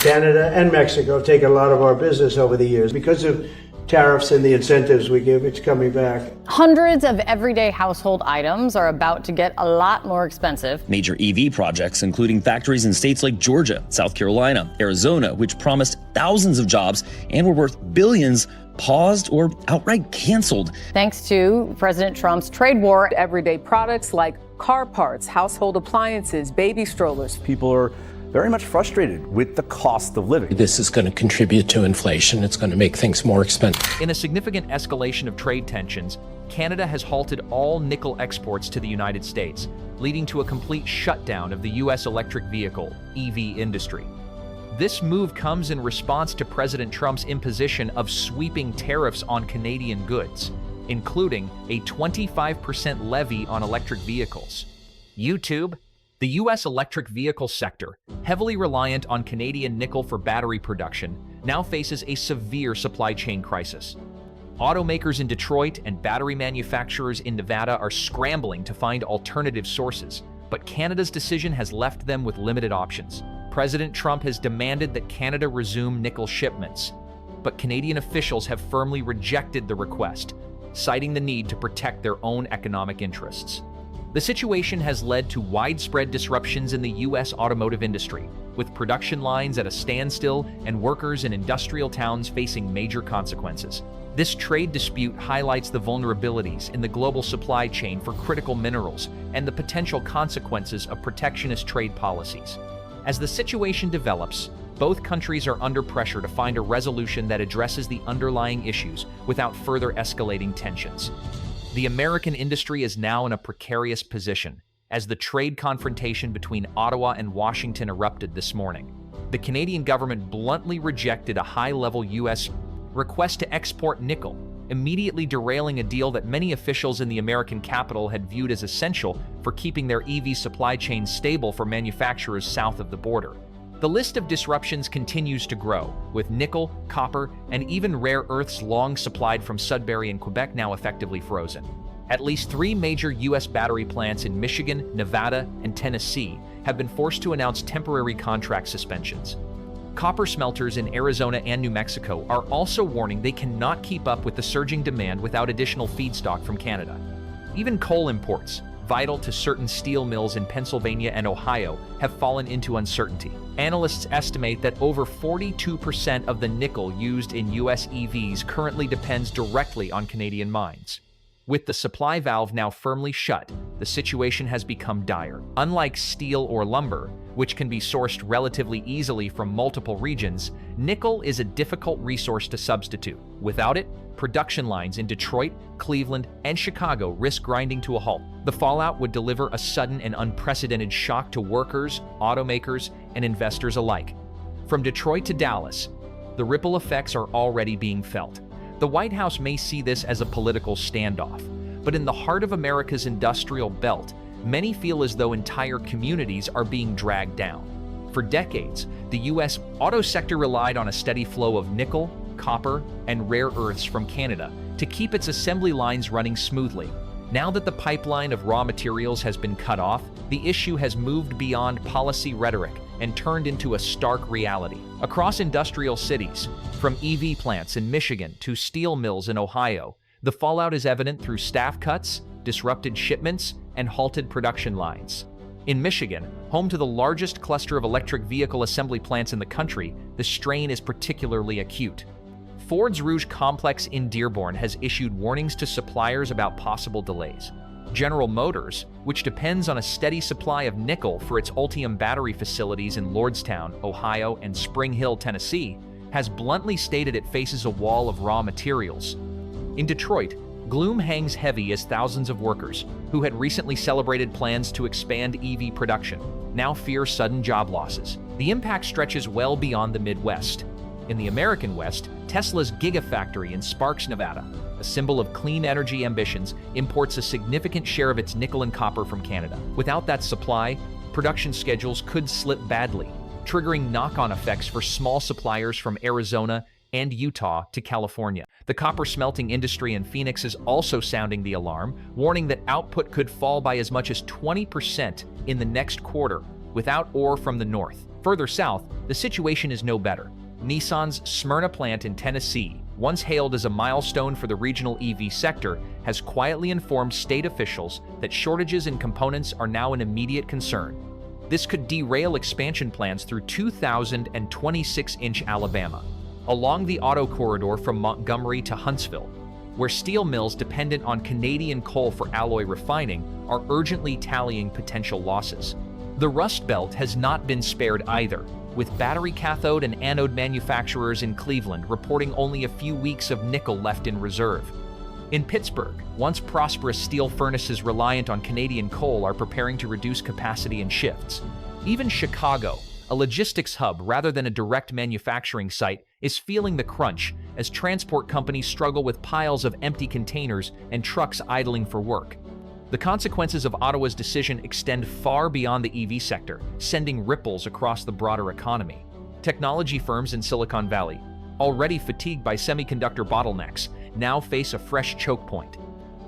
Canada and Mexico have taken a lot of our business over the years. Because of tariffs and the incentives we give, it's coming back. Hundreds of everyday household items are about to get a lot more expensive. Major EV projects, including factories in states like Georgia, South Carolina, Arizona, which promised thousands of jobs and were worth billions, paused or outright canceled. Thanks to President Trump's trade war. Everyday products like car parts, household appliances, baby strollers. People are very much frustrated with the cost of living. This is going to contribute to inflation. It's going to make things more expensive. In a significant escalation of trade tensions, Canada has halted all nickel exports to the United States, leading to a complete shutdown of the U.S. electric vehicle, EV industry. This move comes in response to President Trump's imposition of sweeping tariffs on Canadian goods, including a 25% levy on electric vehicles. YouTube, the U.S. electric vehicle sector, heavily reliant on Canadian nickel for battery production, now faces a severe supply chain crisis. Automakers in Detroit and battery manufacturers in Nevada are scrambling to find alternative sources, but Canada's decision has left them with limited options. President Trump has demanded that Canada resume nickel shipments, but Canadian officials have firmly rejected the request, citing the need to protect their own economic interests. The situation has led to widespread disruptions in the U.S. automotive industry, with production lines at a standstill and workers in industrial towns facing major consequences. This trade dispute highlights the vulnerabilities in the global supply chain for critical minerals and the potential consequences of protectionist trade policies. As the situation develops, both countries are under pressure to find a resolution that addresses the underlying issues without further escalating tensions. The American industry is now in a precarious position as the trade confrontation between Ottawa and Washington erupted this morning. The Canadian government bluntly rejected a high-level U.S. request to export nickel, immediately derailing a deal that many officials in the American capital had viewed as essential for keeping their EV supply chain stable for manufacturers south of the border. The list of disruptions continues to grow, with nickel, copper, and even rare earths long supplied from Sudbury and Quebec now effectively frozen. At least 3 major U.S. battery plants in Michigan, Nevada, and Tennessee have been forced to announce temporary contract suspensions. Copper smelters in Arizona and New Mexico are also warning they cannot keep up with the surging demand without additional feedstock from Canada. Even coal imports, vital to certain steel mills in Pennsylvania and Ohio, have fallen into uncertainty. Analysts estimate that over 42% of the nickel used in U.S. EVs currently depends directly on Canadian mines. With the supply valve now firmly shut, the situation has become dire. Unlike steel or lumber, which can be sourced relatively easily from multiple regions, nickel is a difficult resource to substitute. Without it, production lines in Detroit, Cleveland, and Chicago risk grinding to a halt. The fallout would deliver a sudden and unprecedented shock to workers, automakers, and investors alike. From Detroit to Dallas, the ripple effects are already being felt. The White House may see this as a political standoff, but in the heart of America's industrial belt, many feel as though entire communities are being dragged down. For decades, the U.S. auto sector relied on a steady flow of nickel, copper, and rare earths from Canada to keep its assembly lines running smoothly. Now that the pipeline of raw materials has been cut off, the issue has moved beyond policy rhetoric and turned into a stark reality. Across industrial cities, from EV plants in Michigan to steel mills in Ohio, the fallout is evident through staff cuts, disrupted shipments, and halted production lines. In Michigan, home to the largest cluster of electric vehicle assembly plants in the country, the strain is particularly acute. Ford's Rouge complex in Dearborn has issued warnings to suppliers about possible delays. General Motors, which depends on a steady supply of nickel for its Ultium battery facilities in Lordstown, Ohio, and Spring Hill, Tennessee, has bluntly stated it faces a wall of raw materials. In Detroit, gloom hangs heavy as thousands of workers, who had recently celebrated plans to expand EV production, now fear sudden job losses. The impact stretches well beyond the Midwest. In the American West, Tesla's Gigafactory in Sparks, Nevada, a symbol of clean energy ambitions, imports a significant share of its nickel and copper from Canada. Without that supply, production schedules could slip badly, triggering knock-on effects for small suppliers from Arizona and Utah to California. The copper smelting industry in Phoenix is also sounding the alarm, warning that output could fall by as much as 20% in the next quarter without ore from the north. Further south, the situation is no better. Nissan's Smyrna plant in Tennessee, once hailed as a milestone for the regional EV sector, has quietly informed state officials that shortages in components are now an immediate concern. This could derail expansion plans through 2026-inch Alabama, along the auto corridor from Montgomery to Huntsville, where steel mills dependent on Canadian coal for alloy refining are urgently tallying potential losses. The Rust Belt has not been spared either, with battery cathode and anode manufacturers in Cleveland reporting only a few weeks of nickel left in reserve. In Pittsburgh, once prosperous steel furnaces reliant on Canadian coal are preparing to reduce capacity and shifts. Even Chicago, a logistics hub rather than a direct manufacturing site, is feeling the crunch as transport companies struggle with piles of empty containers and trucks idling for work. The consequences of Ottawa's decision extend far beyond the EV sector, sending ripples across the broader economy. Technology firms in Silicon Valley, already fatigued by semiconductor bottlenecks, now face a fresh choke point.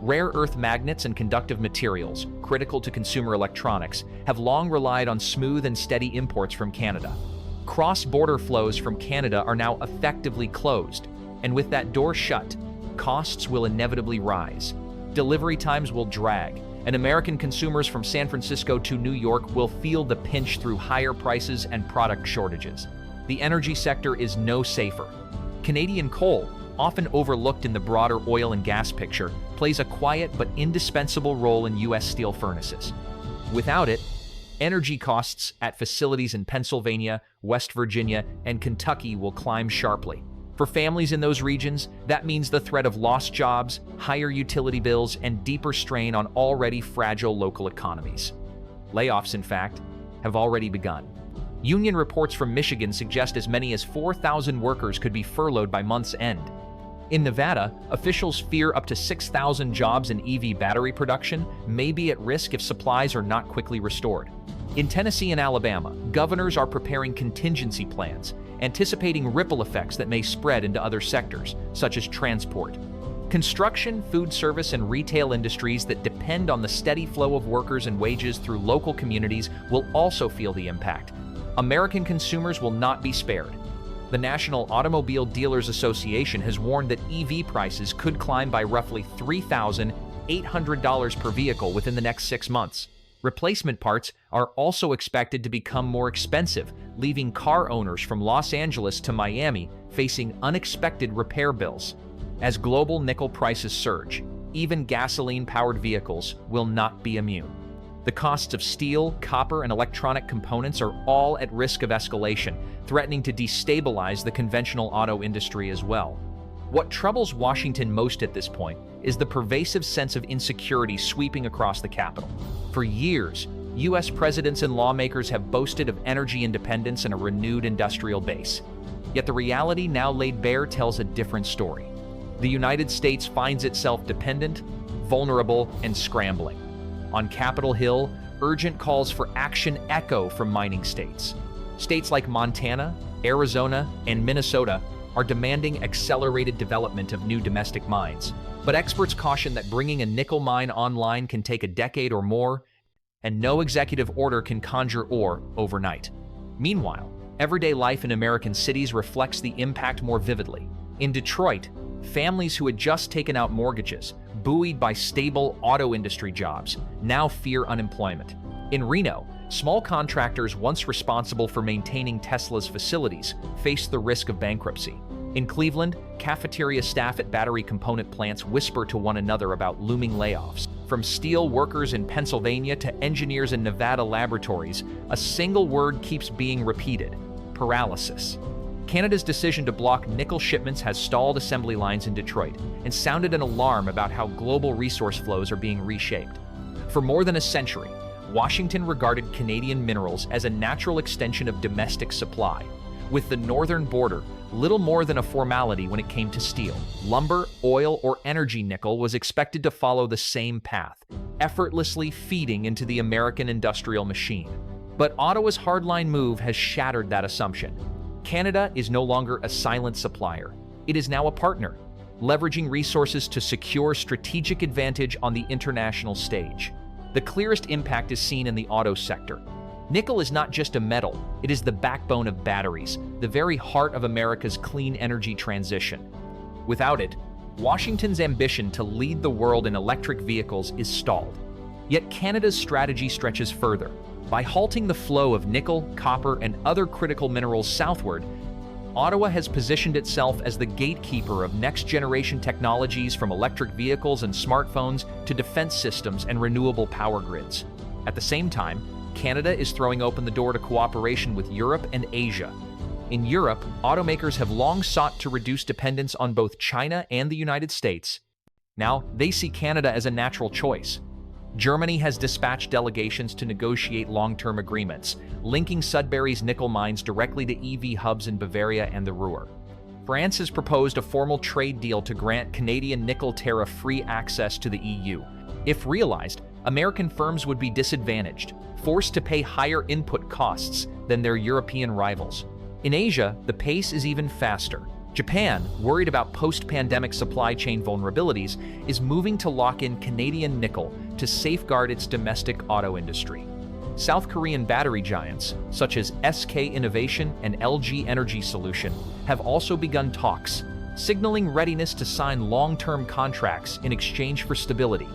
Rare earth magnets and conductive materials, critical to consumer electronics, have long relied on smooth and steady imports from Canada. Cross-border flows from Canada are now effectively closed, and with that door shut, costs will inevitably rise. Delivery times will drag, and American consumers from San Francisco to New York will feel the pinch through higher prices and product shortages. The energy sector is no safer. Canadian coal, often overlooked in the broader oil and gas picture, plays a quiet but indispensable role in U.S. steel furnaces. Without it, energy costs at facilities in Pennsylvania, West Virginia, and Kentucky will climb sharply. For families in those regions, that means the threat of lost jobs, higher utility bills, and deeper strain on already fragile local economies. Layoffs, in fact, have already begun. Union reports from Michigan suggest as many as 4,000 workers could be furloughed by month's end. In Nevada, officials fear up to 6,000 jobs in EV battery production may be at risk if supplies are not quickly restored. In Tennessee and Alabama, governors are preparing contingency plans, anticipating ripple effects that may spread into other sectors, such as transport. Construction, food service, and retail industries that depend on the steady flow of workers and wages through local communities will also feel the impact. American consumers will not be spared. The National Automobile Dealers Association has warned that EV prices could climb by roughly $3,800 per vehicle within the next 6 months. Replacement parts are also expected to become more expensive, leaving car owners from Los Angeles to Miami facing unexpected repair bills. As global nickel prices surge, even gasoline-powered vehicles will not be immune. The costs of steel, copper, and electronic components are all at risk of escalation, threatening to destabilize the conventional auto industry as well. What troubles Washington most at this point is the pervasive sense of insecurity sweeping across the Capitol. For years, U.S. presidents and lawmakers have boasted of energy independence and a renewed industrial base. Yet the reality now laid bare tells a different story. The United States finds itself dependent, vulnerable, and scrambling. On Capitol Hill, urgent calls for action echo from mining states. States like Montana, Arizona, and Minnesota are demanding accelerated development of new domestic mines. But experts caution that bringing a nickel mine online can take a decade or more, and no executive order can conjure ore overnight. Meanwhile, everyday life in American cities reflects the impact more vividly. In Detroit, families who had just taken out mortgages, buoyed by stable auto industry jobs, now fear unemployment. In Reno, small contractors once responsible for maintaining Tesla's facilities face the risk of bankruptcy. In Cleveland, cafeteria staff at battery component plants whisper to one another about looming layoffs. From steel workers in Pennsylvania to engineers in Nevada laboratories, a single word keeps being repeated: paralysis. Canada's decision to block nickel shipments has stalled assembly lines in Detroit and sounded an alarm about how global resource flows are being reshaped. For more than a century, Washington regarded Canadian minerals as a natural extension of domestic supply. With the northern border little more than a formality when it came to steel, lumber, oil, or energy nickel was expected to follow the same path, effortlessly feeding into the American industrial machine. But Ottawa's hardline move has shattered that assumption. Canada is no longer a silent supplier. It is now a partner, leveraging resources to secure strategic advantage on the international stage. The clearest impact is seen in the auto sector. Nickel is not just a metal, it is the backbone of batteries, the very heart of America's clean energy transition. Without it, Washington's ambition to lead the world in electric vehicles is stalled. Yet Canada's strategy stretches further. By halting the flow of nickel, copper, and other critical minerals southward, Ottawa has positioned itself as the gatekeeper of next-generation technologies from electric vehicles and smartphones to defense systems and renewable power grids. At the same time, Canada is throwing open the door to cooperation with Europe and Asia. In Europe, automakers have long sought to reduce dependence on both China and the United States. Now, they see Canada as a natural choice. Germany has dispatched delegations to negotiate long-term agreements, linking Sudbury's nickel mines directly to EV hubs in Bavaria and the Ruhr. France has proposed a formal trade deal to grant Canadian nickel tariff-free access to the EU. If realized, American firms would be disadvantaged, forced to pay higher input costs than their European rivals. In Asia, the pace is even faster. Japan, worried about post-pandemic supply chain vulnerabilities, is moving to lock in Canadian nickel to safeguard its domestic auto industry. South Korean battery giants, such as SK Innovation and LG Energy Solution, have also begun talks, signaling readiness to sign long-term contracts in exchange for stability.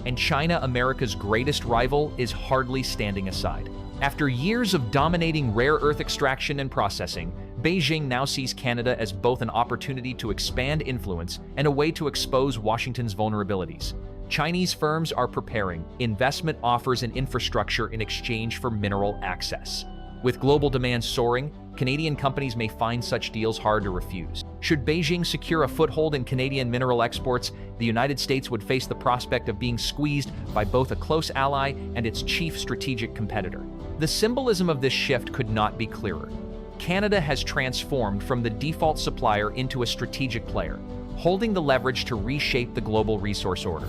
And China, America's greatest rival, is hardly standing aside. After years of dominating rare earth extraction and processing, Beijing now sees Canada as both an opportunity to expand influence and a way to expose Washington's vulnerabilities. Chinese firms are preparing investment offers and infrastructure in exchange for mineral access. With global demand soaring, Canadian companies may find such deals hard to refuse. Should Beijing secure a foothold in Canadian mineral exports, the United States would face the prospect of being squeezed by both a close ally and its chief strategic competitor. The symbolism of this shift could not be clearer. Canada has transformed from the default supplier into a strategic player, holding the leverage to reshape the global resource order.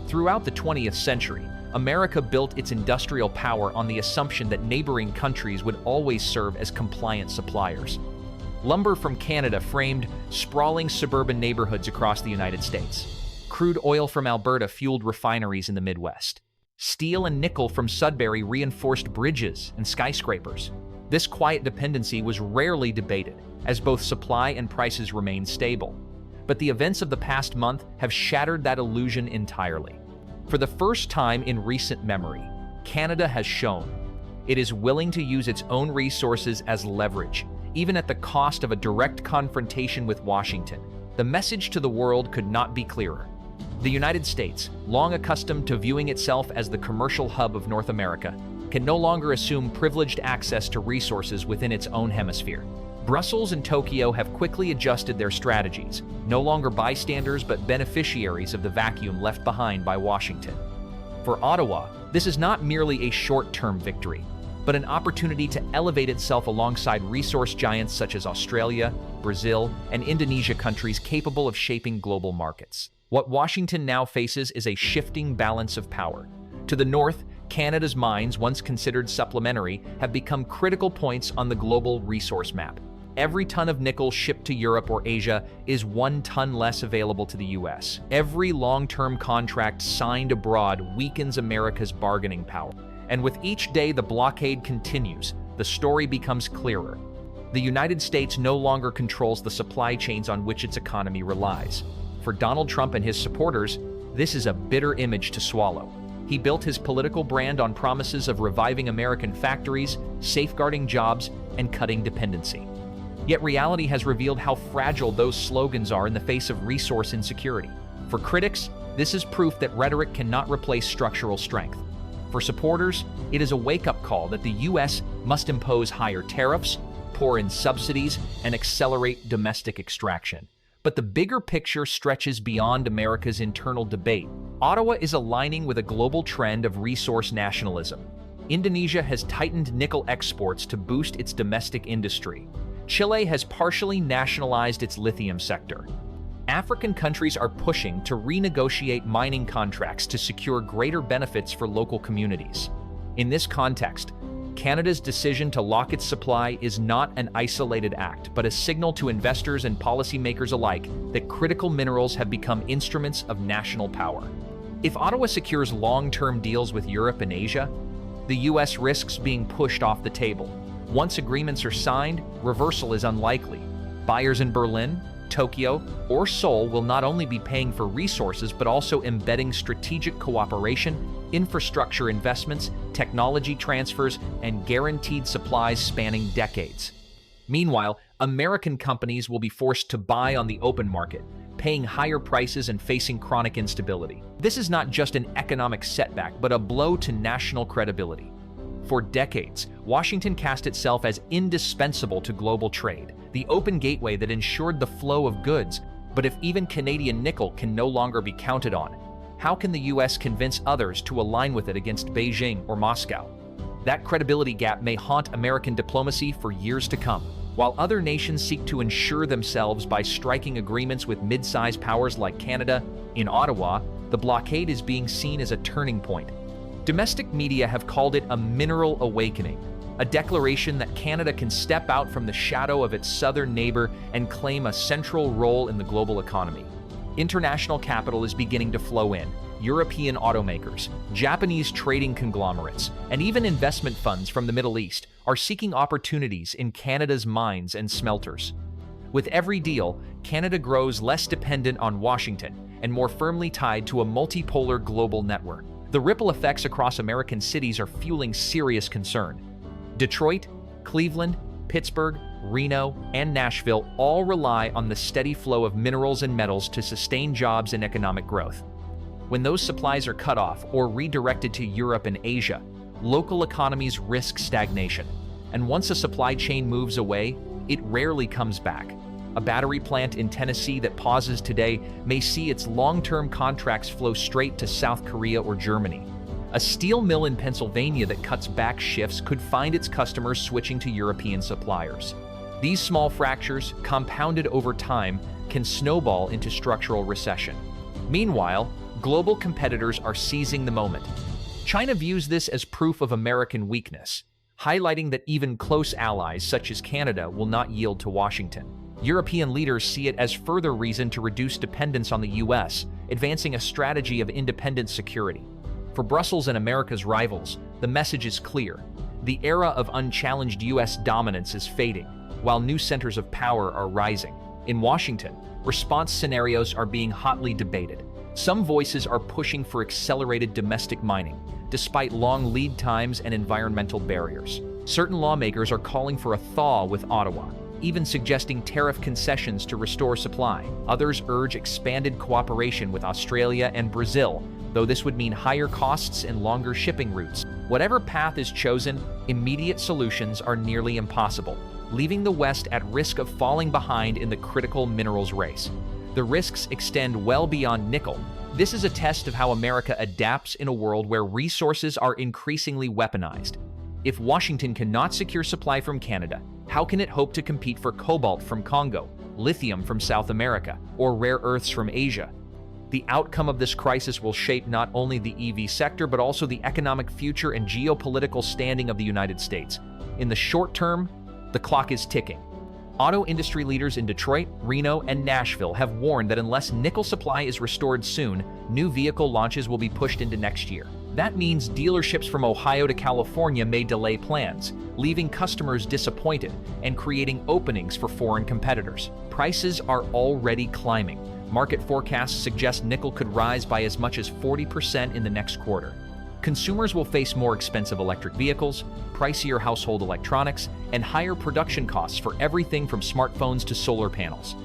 Throughout the 20th century, America built its industrial power on the assumption that neighboring countries would always serve as compliant suppliers. Lumber from Canada framed sprawling suburban neighborhoods across the United States. Crude oil from Alberta fueled refineries in the Midwest. Steel and nickel from Sudbury reinforced bridges and skyscrapers. This quiet dependency was rarely debated, as both supply and prices remained stable. But the events of the past month have shattered that illusion entirely. For the first time in recent memory, Canada has shown it is willing to use its own resources as leverage, even at the cost of a direct confrontation with Washington. The message to the world could not be clearer. The United States, long accustomed to viewing itself as the commercial hub of North America, can no longer assume privileged access to resources within its own hemisphere. Brussels and Tokyo have quickly adjusted their strategies, no longer bystanders but beneficiaries of the vacuum left behind by Washington. For Ottawa, this is not merely a short-term victory, but an opportunity to elevate itself alongside resource giants such as Australia, Brazil, and Indonesia, countries capable of shaping global markets. What Washington now faces is a shifting balance of power. To the north, Canada's mines, once considered supplementary, have become critical points on the global resource map. Every ton of nickel shipped to Europe or Asia is 1 ton less available to the US. Every long-term contract signed abroad weakens America's bargaining power. And with each day the blockade continues, the story becomes clearer. The United States no longer controls the supply chains on which its economy relies. For Donald Trump and his supporters, this is a bitter image to swallow. He built his political brand on promises of reviving American factories, safeguarding jobs, and cutting dependency. Yet reality has revealed how fragile those slogans are in the face of resource insecurity. For critics, this is proof that rhetoric cannot replace structural strength. For supporters, it is a wake-up call that the U.S. must impose higher tariffs, pour in subsidies, and accelerate domestic extraction. But the bigger picture stretches beyond America's internal debate. Ottawa is aligning with a global trend of resource nationalism. Indonesia has tightened nickel exports to boost its domestic industry. Chile has partially nationalized its lithium sector. African countries are pushing to renegotiate mining contracts to secure greater benefits for local communities. In this context, Canada's decision to lock its supply is not an isolated act, but a signal to investors and policymakers alike that critical minerals have become instruments of national power. If Ottawa secures long-term deals with Europe and Asia, the U.S. risks being pushed off the table. Once agreements are signed, reversal is unlikely. Buyers in Berlin, Tokyo, or Seoul will not only be paying for resources but also embedding strategic cooperation, infrastructure investments, technology transfers, and guaranteed supplies spanning decades. Meanwhile, American companies will be forced to buy on the open market, paying higher prices and facing chronic instability. This is not just an economic setback, but a blow to national credibility. For decades, Washington cast itself as indispensable to global trade, the open gateway that ensured the flow of goods. But if even Canadian nickel can no longer be counted on, how can the U.S. convince others to align with it against Beijing or Moscow? That credibility gap may haunt American diplomacy for years to come. While other nations seek to ensure themselves by striking agreements with mid-sized powers like Canada, in Ottawa, the blockade is being seen as a turning point. Domestic media have called it a mineral awakening, a declaration that Canada can step out from the shadow of its southern neighbor and claim a central role in the global economy. International capital is beginning to flow in. European automakers, Japanese trading conglomerates, and even investment funds from the Middle East are seeking opportunities in Canada's mines and smelters. With every deal, Canada grows less dependent on Washington and more firmly tied to a multipolar global network. The ripple effects across American cities are fueling serious concern. Detroit, Cleveland, Pittsburgh, Reno, and Nashville all rely on the steady flow of minerals and metals to sustain jobs and economic growth. When those supplies are cut off or redirected to Europe and Asia, local economies risk stagnation. And once a supply chain moves away, it rarely comes back. A battery plant in Tennessee that pauses today may see its long-term contracts flow straight to South Korea or Germany. A steel mill in Pennsylvania that cuts back shifts could find its customers switching to European suppliers. These small fractures, compounded over time, can snowball into structural recession. Meanwhile, global competitors are seizing the moment. China views this as proof of American weakness, highlighting that even close allies such as Canada will not yield to Washington. European leaders see it as further reason to reduce dependence on the U.S., advancing a strategy of independent security. For Brussels and America's rivals, the message is clear. The era of unchallenged U.S. dominance is fading, while new centers of power are rising. In Washington, response scenarios are being hotly debated. Some voices are pushing for accelerated domestic mining, despite long lead times and environmental barriers. Certain lawmakers are calling for a thaw with Ottawa, even suggesting tariff concessions to restore supply. Others urge expanded cooperation with Australia and Brazil, though this would mean higher costs and longer shipping routes. Whatever path is chosen, immediate solutions are nearly impossible, leaving the West at risk of falling behind in the critical minerals race. The risks extend well beyond nickel. This is a test of how America adapts in a world where resources are increasingly weaponized. If Washington cannot secure supply from Canada, how can it hope to compete for cobalt from Congo, lithium from South America, or rare earths from Asia? The outcome of this crisis will shape not only the EV sector but also the economic future and geopolitical standing of the United States. In the short term, the clock is ticking. Auto industry leaders in Detroit, Reno, and Nashville have warned that unless nickel supply is restored soon, new vehicle launches will be pushed into next year. That means dealerships from Ohio to California may delay plans, leaving customers disappointed and creating openings for foreign competitors. Prices are already climbing. Market forecasts suggest nickel could rise by as much as 40% in the next quarter. Consumers will face more expensive electric vehicles, pricier household electronics, and higher production costs for everything from smartphones to solar panels.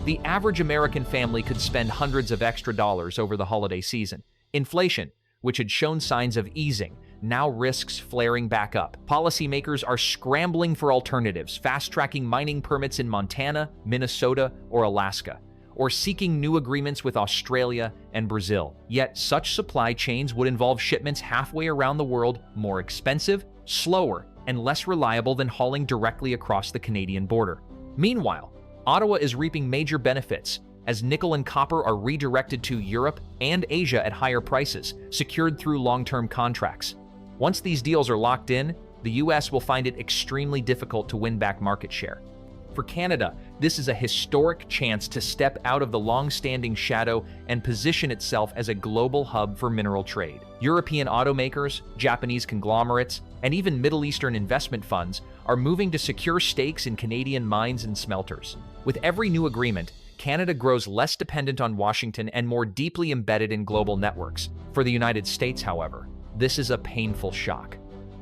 The average American family could spend hundreds of extra dollars over the holiday season. Inflation, which had shown signs of easing, now risks flaring back up. Policymakers are scrambling for alternatives, fast-tracking mining permits in Montana, Minnesota, or Alaska, or seeking new agreements with Australia and Brazil. Yet such supply chains would involve shipments halfway around the world, more expensive, slower, and less reliable than hauling directly across the Canadian border. Meanwhile, Ottawa is reaping major benefits, as nickel and copper are redirected to Europe and Asia at higher prices, secured through long-term contracts. Once these deals are locked in, the U.S. will find it extremely difficult to win back market share. For Canada, this is a historic chance to step out of the long-standing shadow and position itself as a global hub for mineral trade. European automakers, Japanese conglomerates, and even Middle Eastern investment funds are moving to secure stakes in Canadian mines and smelters. With every new agreement, Canada grows less dependent on Washington and more deeply embedded in global networks. For the United States, however, this is a painful shock.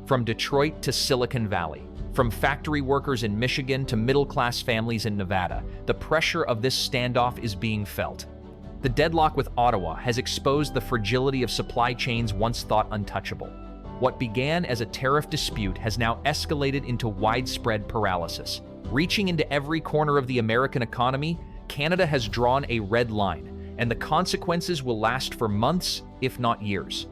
From Detroit to Silicon Valley, from factory workers in Michigan to middle-class families in Nevada, the pressure of this standoff is being felt. The deadlock with Ottawa has exposed the fragility of supply chains once thought untouchable. What began as a tariff dispute has now escalated into widespread paralysis. Reaching into every corner of the American economy, Canada has drawn a red line, and the consequences will last for months, if not years.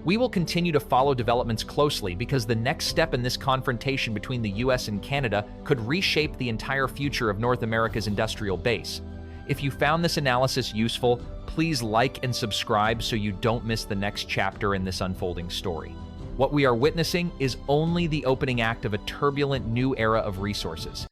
We will continue to follow developments closely because the next step in this confrontation between the US and Canada could reshape the entire future of North America's industrial base. If you found this analysis useful, please like and subscribe so you don't miss the next chapter in this unfolding story. What we are witnessing is only the opening act of a turbulent new era of resources.